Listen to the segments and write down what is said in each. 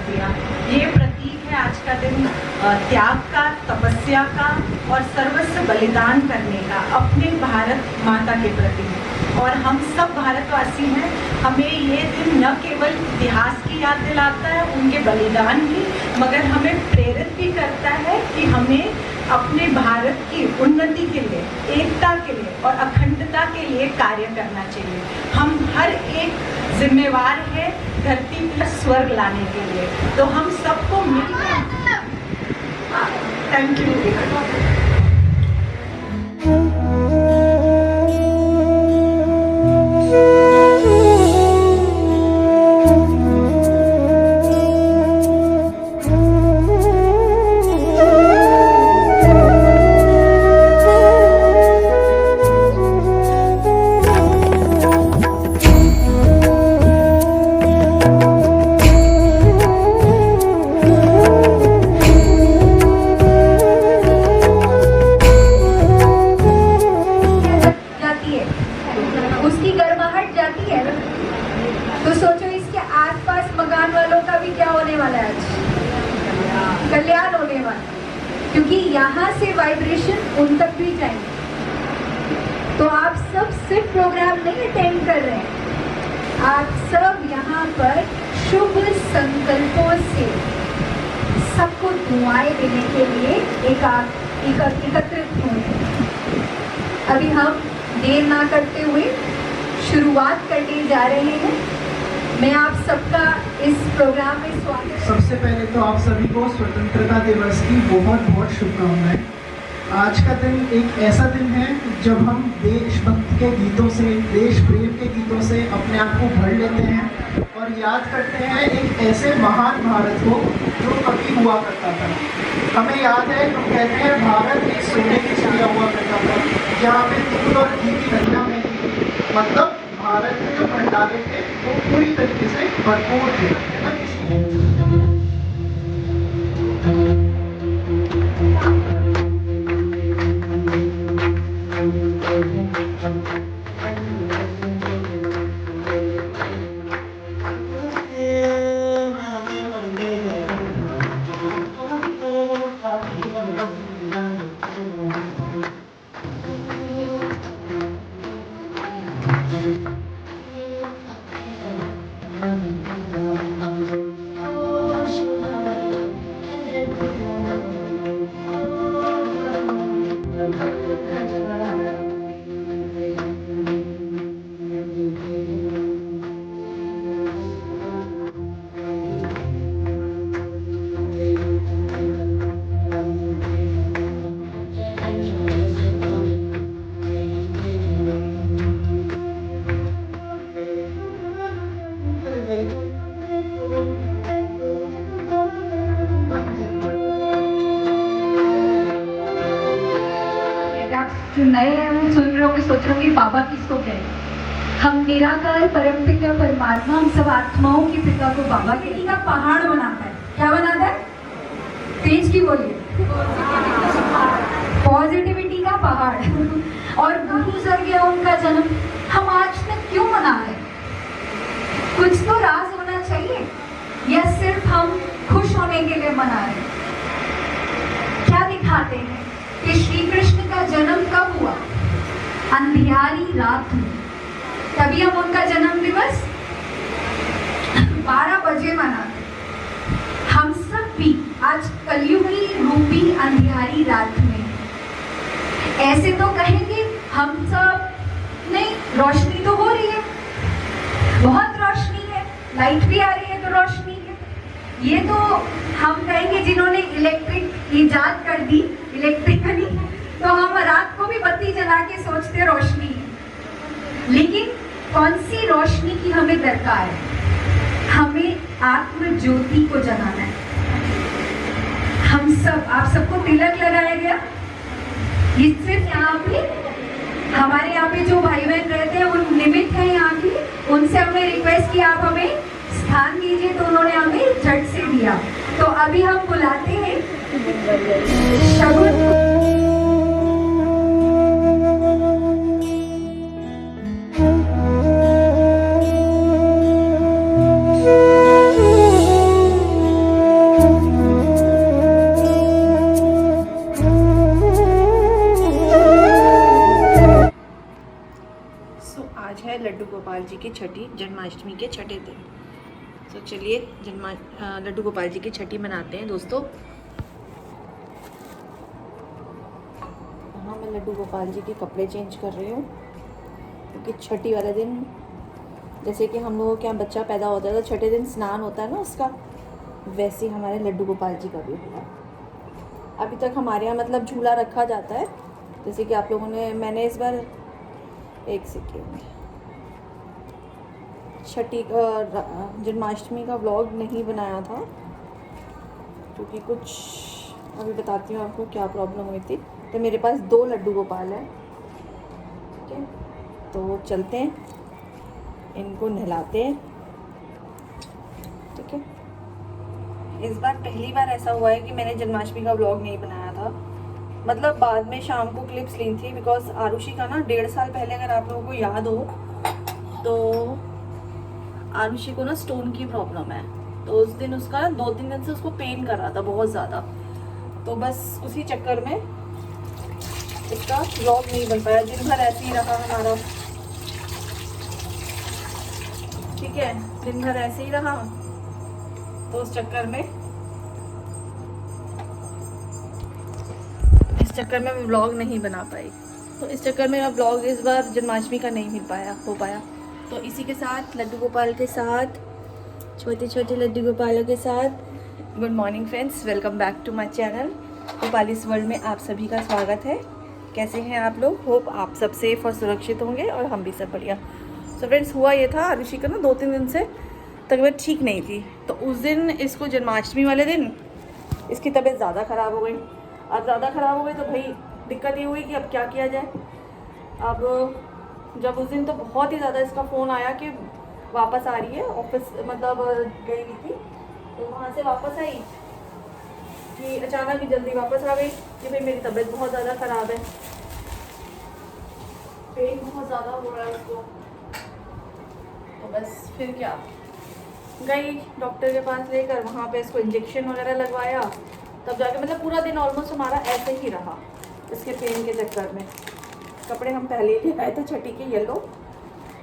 दिया। ये प्रतीक है आज का दिन त्याग का, तपस्या का और सर्वस्व बलिदान करने का अपने भारत माता के प्रति। और हम सब भारतवासी हैं, हमें ये दिन न केवल इतिहास की याद दिलाता है, उनके बलिदान की, मगर हमें प्रेरित भी करता है कि हमें अपने भारत की उन्नति के लिए, एकता के लिए और अखंडता के लिए कार्य करना चाहिए। हम हर एक जिम्मेवार है धरती पर स्वर्ग लाने के लिए, तो हम सबको मिलकर। Thank you. उसकी गर्माहट जाती है ना, तो सोचो इसके आसपास मकान वालों का भी क्या होने वाला है, आज कल्याण होने वाला, क्योंकि यहाँ से वाइब्रेशन उन तक भी जाएंगे। तो आप सब सिर्फ प्रोग्राम नहीं अटेंड कर रहे हैं, आप सब यहाँ पर शुभ संकल्पों से सबको दुआएं देने के लिए एकत्रित हुए। अभी हम देर ना करते हुए शुरुआत करने जा रहे हैं। मैं आप सबका इस प्रोग्राम में स्वागत। सबसे पहले तो आप सभी को स्वतंत्रता दिवस की बहुत बहुत शुभकामनाएं। आज का दिन एक ऐसा दिन है जब हम देशभक्ति के गीतों से, देश प्रेम के गीतों से अपने आप को भर लेते हैं और याद करते हैं एक ऐसे महान भारत को जो कभी हुआ करता था। हमें याद है, हम कहते हैं भारत एक सोने की चिड़िया हुआ करता था, जहाँ पे दूध और घी की गंगा में थी। मतलब भारत में जो भंडारे थे वो पूरी तरीके से भरपूर थे, है ना। जो नए हैं वो सुन रहे होंगे, सोच रहे होंगे बाबा किसको कहे। हम निराकार परम पिता परमात्मा, हम सब आत्माओं के पिता को बाबा के का पहाड़ बनाता है। क्या बनाता है? तेज की बोलिए। पॉजिटिविटी का पहाड़। और गुरु स्वर्गीय उनका जन्म हम आज तक क्यों मना रहे? कुछ तो राज होना चाहिए, या सिर्फ हम खुश होने के लिए मना रहे? क्या दिखाते हैं कि श्री कृष्ण का जन्म कब हुआ? अंधियारी रात में। तभी हम उनका जन्म दिवस 12 बजे मनाते। हम सब भी आज कलयुगी रूपी अंधियारी रात में, ऐसे तो कहेंगे हम सब, नहीं, रोशनी तो हो रही है, बहुत रोशनी है, लाइट भी आ रही है तो रोशनी है। ये तो हम कहेंगे जिन्होंने इलेक्ट्रिक इजाद कर दी, इलेक्ट्रिकली, तो हम रात को भी बत्ती जला के सोचते रोशनी है। लेकिन कौन सी रोशनी की हमें दरकार है? हमें आत्म ज्योति को जगाना है। हम सब, आप सबको तिलक लगाया गया। ये सिर्फ यहाँ पे, हमारे यहाँ पे जो भाई बहन रहते हैं उन निमित्त है यहाँ की, उनसे हमने रिक्वेस्ट किया आप हमें स्थान दीजिए, तो उन्होंने हमें झट से दिया। तो अभी हम बुलाते हैं शगुन। गोपाल जी की छठी, जन्माष्टमी के छठे दिन। तो चलिए लड्डू गोपाल जी की छठी मनाते हैं दोस्तों। हाँ, मैं लड्डू गोपाल जी के कपड़े चेंज कर रही हूँ क्योंकि छठी वाले दिन, जैसे कि हम लोगों के यहाँ बच्चा पैदा होता है तो छठे दिन स्नान होता है ना उसका, वैसे ही हमारे लड्डू गोपाल जी का भी हुआ। अभी तक हमारे यहाँ मतलब झूला रखा जाता है, जैसे कि आप लोगों ने, मैंने इस बार एक सेकेंड छठी जन्माष्टमी का व्लॉग नहीं बनाया था क्योंकि कुछ, अभी बताती हूँ आपको क्या प्रॉब्लम हुई थी। तो मेरे पास 2 लड्डू गोपाल हैं, ठीक है, तो चलते हैं, इनको नहलाते हैं, ठीक है। इस बार पहली बार ऐसा हुआ है कि मैंने जन्माष्टमी का व्लॉग नहीं बनाया था, मतलब बाद में शाम को क्लिप्स ली थी, बिकॉज आरुषि का ना 1.5 साल पहले, अगर आप लोगों को याद हो तो आरुषि को ना स्टोन की प्रॉब्लम है, तो उस दिन उसका 2-3 दिन से उसको पेन कर रहा था बहुत ज़्यादा, तो बस उसी चक्कर में इसका व्लॉग नहीं बन पाया। दिन भर ऐसे ही रहा हमारा, ठीक है, दिन भर ऐसे ही रहा, तो उस चक्कर में मैं व्लॉग नहीं बना पाई, तो इस चक्कर में अब व्लॉग इस बार जन्माष्टमी का नहीं हो पाया। तो इसी के साथ लड्डू गोपाल के साथ, छोटे छोटे लड्डू गोपालों के साथ, good morning friends, welcome back to my channel Gopali's world में आप सभी का स्वागत है। कैसे हैं आप लोग? होप आप सब सेफ और सुरक्षित होंगे और हम भी सब बढ़िया। सो फ्रेंड्स, हुआ ये था, आरुषि का ना 2-3 दिन से तबीयत ठीक नहीं थी, तो उस दिन इसको जन्माष्टमी वाले दिन इसकी तबीयत ज़्यादा ख़राब हो गई। अब ज़्यादा ख़राब हो गई तो भाई दिक्कत ये हुई कि अब क्या किया जाए। अब जब उस दिन तो बहुत ही ज़्यादा इसका फ़ोन आया कि वापस आ रही है ऑफिस, मतलब गई हुई थी तो वहाँ से वापस आई कि अचानक ही जल्दी वापस आ गई कि भाई मेरी तबीयत बहुत ज़्यादा ख़राब है, पेन बहुत ज़्यादा हो रहा है उसको। तो बस फिर क्या, गई डॉक्टर के पास लेकर, वहाँ पे इसको इंजेक्शन वगैरह लगवाया, तब जाके मतलब पूरा दिन ऑलमोस्ट हमारा ऐसे ही रहा इसके पेन के चक्कर में। कपड़े हम पहले ही ले आए थे छठी के येलो,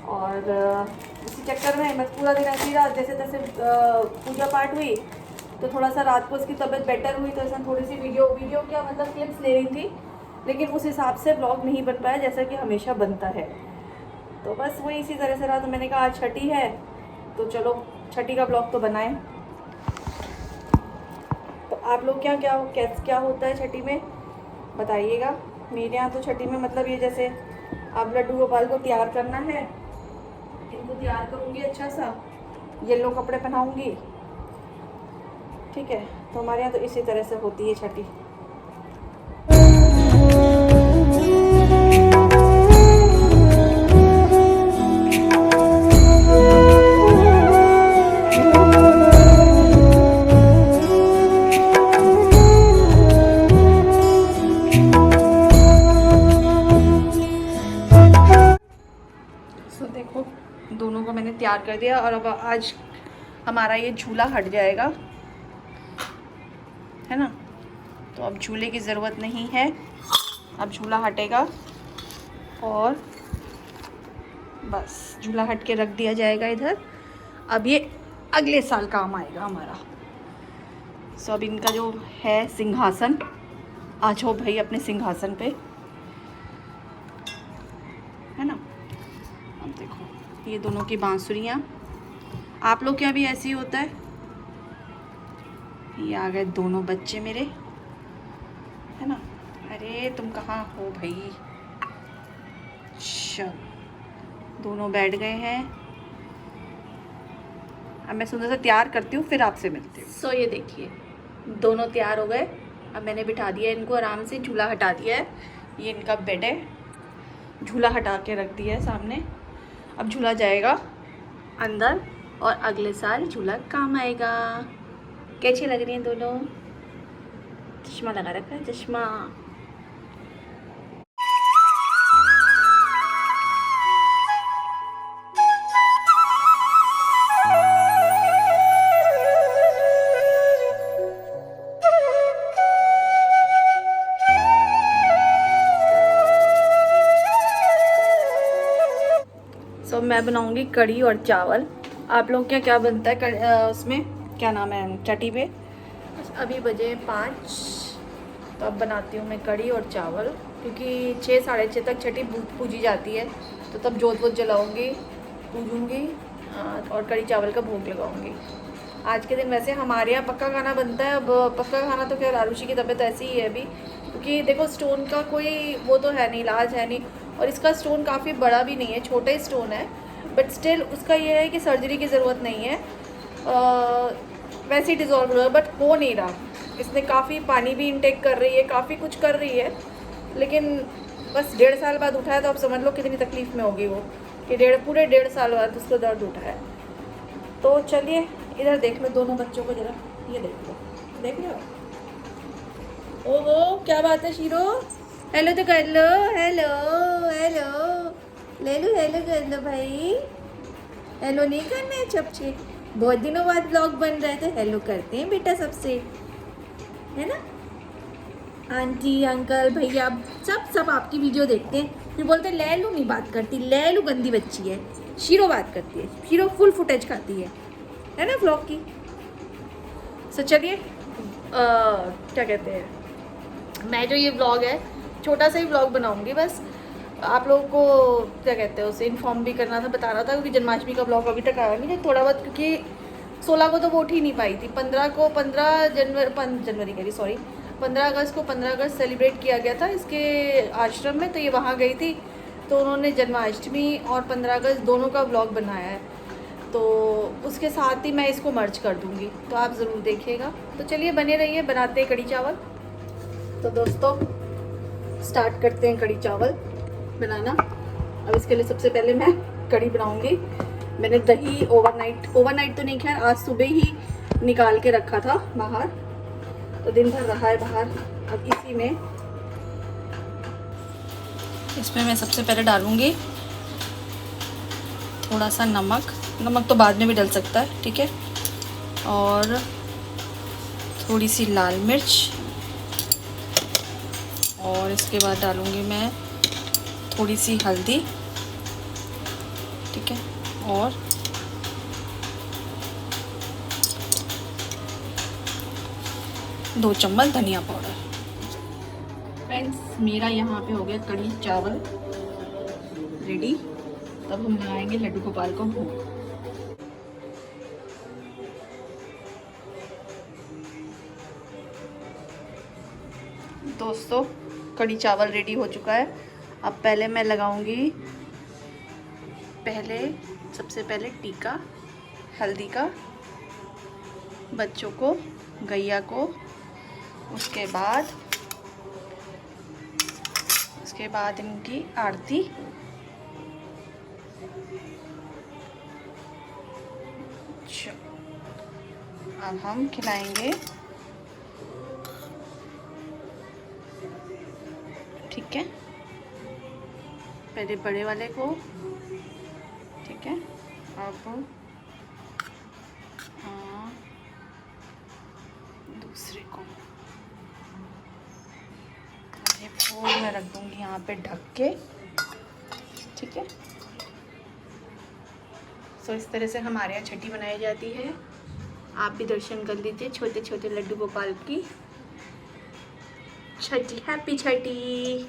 और इसी चक्कर में बस पूरा दिन ऐसे ही रहा। जैसे तैसे पूजा पाठ हुई तो थोड़ा सा रात को इसकी तबीयत बेटर हुई, तो इसमें थोड़ी सी वीडियो क्या मतलब क्लिप्स ले रही थी, लेकिन उस हिसाब से ब्लॉग नहीं बन पाया जैसा कि हमेशा बनता है। तो बस वही इसी तरह से रहा। तो मैंने कहा आज छठी है तो चलो छठी का ब्लॉग तो बनाएं। तो आप लोग क्या होता है छठी में बताइएगा। मेरे यहाँ तो छठी में मतलब ये, जैसे अब लड्डू गोपाल को तैयार करना है, इनको तैयार करूँगी, अच्छा सा येलो कपड़े पहनाऊँगी, ठीक है। तो हमारे यहाँ तो इसी तरह से होती है छठी। देखो दोनों को मैंने तैयार कर दिया, और अब आज हमारा ये झूला हट जाएगा, है ना। तो अब झूले की ज़रूरत नहीं है, अब झूला हटेगा और बस झूला हट के रख दिया जाएगा इधर। अब ये अगले साल काम आएगा हमारा। सो अब इनका जो है सिंहासन, आ जाओ भाई अपने सिंहासन पे, है ना। अब देखो ये दोनों की बांसुरियाँ, आप लोग के यहाँ भी ऐसे ही होता है। ये आ गए दोनों बच्चे मेरे, है ना। अरे तुम कहाँ हो भाई? चल, दोनों बैठ गए हैं। अब मैं सुंदर से तैयार करती हूँ, फिर आपसे मिलती हूँ। सो ये देखिए दोनों तैयार हो गए। अब मैंने बिठा दिया इनको आराम से, झूला हटा दिया है, ये इनका बेड है, झूला हटा के रख दिया है सामने। अब झूला जाएगा अंदर और अगले साल झूला काम आएगा। कैसी लग रही हैं दोनों? चश्मा लगा रखा है, चश्मा। मैं बनाऊंगी कढ़ी और चावल। आप लोग क्या बनता है उसमें, क्या नाम है, चटी पे। अभी बजे 5, तो अब बनाती हूँ मैं कढ़ी और चावल, क्योंकि 6 साढ़े 6 तक छठी पूजी जाती है, तो तब जोत वोत जलाऊँगी, पूजूँगी और कढ़ी चावल का भोग लगाऊँगी। आज के दिन वैसे हमारे यहाँ पक्का खाना बनता है। अब पक्का खाना तो खैर आरुषि की तबीयत ऐसी ही है अभी, क्योंकि देखो स्टोन का कोई वो तो है नहीं, इलाज है नहीं, और इसका स्टोन काफ़ी बड़ा भी नहीं है, छोटा ही स्टोन है, बट स्टिल उसका ये है कि सर्जरी की ज़रूरत नहीं है, वैसे ही डिज़ोल्व हुआ, बट हो नहीं रहा। इसने काफ़ी पानी भी इनटेक कर रही है, काफ़ी कुछ कर रही है, लेकिन बस 1.5 साल बाद उठा है, तो आप समझ लो कितनी तकलीफ़ में होगी वो, कि पूरे 1.5 साल बाद उसको दर्द उठा है। तो चलिए इधर देख लो दोनों बच्चों को ज़रा, ये देख लो। ओहो क्या बात है शीरो, हेलो तो कर लो, हेलो ले लो, हेलो कर लो भाई। हेलो नहीं करना है चपचे, बहुत दिनों बाद ब्लॉग बन रहे थे, हेलो करते हैं बेटा सबसे, है ना। आंटी अंकल भैया सब आपकी वीडियो देखते हैं, फिर बोलते लैलू नहीं बात करती, लैलू गंदी बच्ची है, शीरो बात करती है, शीरो फुल फुटेज खाती है ना ब्लॉग की। सो चलिए क्या कहते हैं, मैं जो ये ब्लॉग है छोटा सा ही ब्लॉग बनाऊंगी, बस आप लोगों को क्या कहते हैं उसे इन्फॉर्म भी करना था, बताना था, क्योंकि जन्माष्टमी का ब्लॉग अभी तक आया नहीं, थोड़ा बहुत, क्योंकि 16 को तो वो उठ ही नहीं पाई थी, 15 जनवरी कह रही, सॉरी 15 अगस्त को 15 अगस्त सेलिब्रेट किया गया था इसके आश्रम में, तो ये वहाँ गई थी, तो उन्होंने जन्माष्टमी और 15 अगस्त दोनों का ब्लॉग बनाया है, तो उसके साथ ही मैं इसको मर्ज कर दूँगी, तो आप ज़रूर देखिएगा। तो चलिए बने रहिए, बनाते हैं कढ़ी चावल। तो दोस्तों स्टार्ट करते हैं कढ़ी चावल बनाना। अब इसके लिए सबसे पहले मैं कढ़ी बनाऊंगी। मैंने दही ओवरनाइट तो नहीं, खैर आज सुबह ही निकाल के रखा था बाहर, तो दिन भर रहा है बाहर। अब इसमें मैं सबसे पहले डालूंगी थोड़ा सा नमक तो बाद में भी डल सकता है, ठीक है, और थोड़ी सी लाल मिर्च, और इसके बाद डालूंगी मैं थोड़ी सी हल्दी, ठीक है, और दो चम्मच धनिया पाउडर। फ्रेंड्स मेरा यहाँ पे हो गया कढ़ी चावल रेडी, तब हम बनाएंगे लड्डू गोपाल को भोग। दोस्तों कढ़ी चावल रेडी हो चुका है। अब पहले मैं लगाऊंगी सबसे पहले टीका हल्दी का बच्चों को, गैया को, उसके बाद इनकी आरती, अब हम खिलाएंगे, ठीक है, पहले बड़े वाले को, ठीक है, अब दूसरे को ये फूल मैं रख दूंगी यहाँ पे ढक के, ठीक है। सो इस तरह से हमारे यहाँ छठी बनाई जाती है। आप भी दर्शन कर लीजिए छोटे छोटे लड्डू गोपाल की छठी। हैप्पी छठी।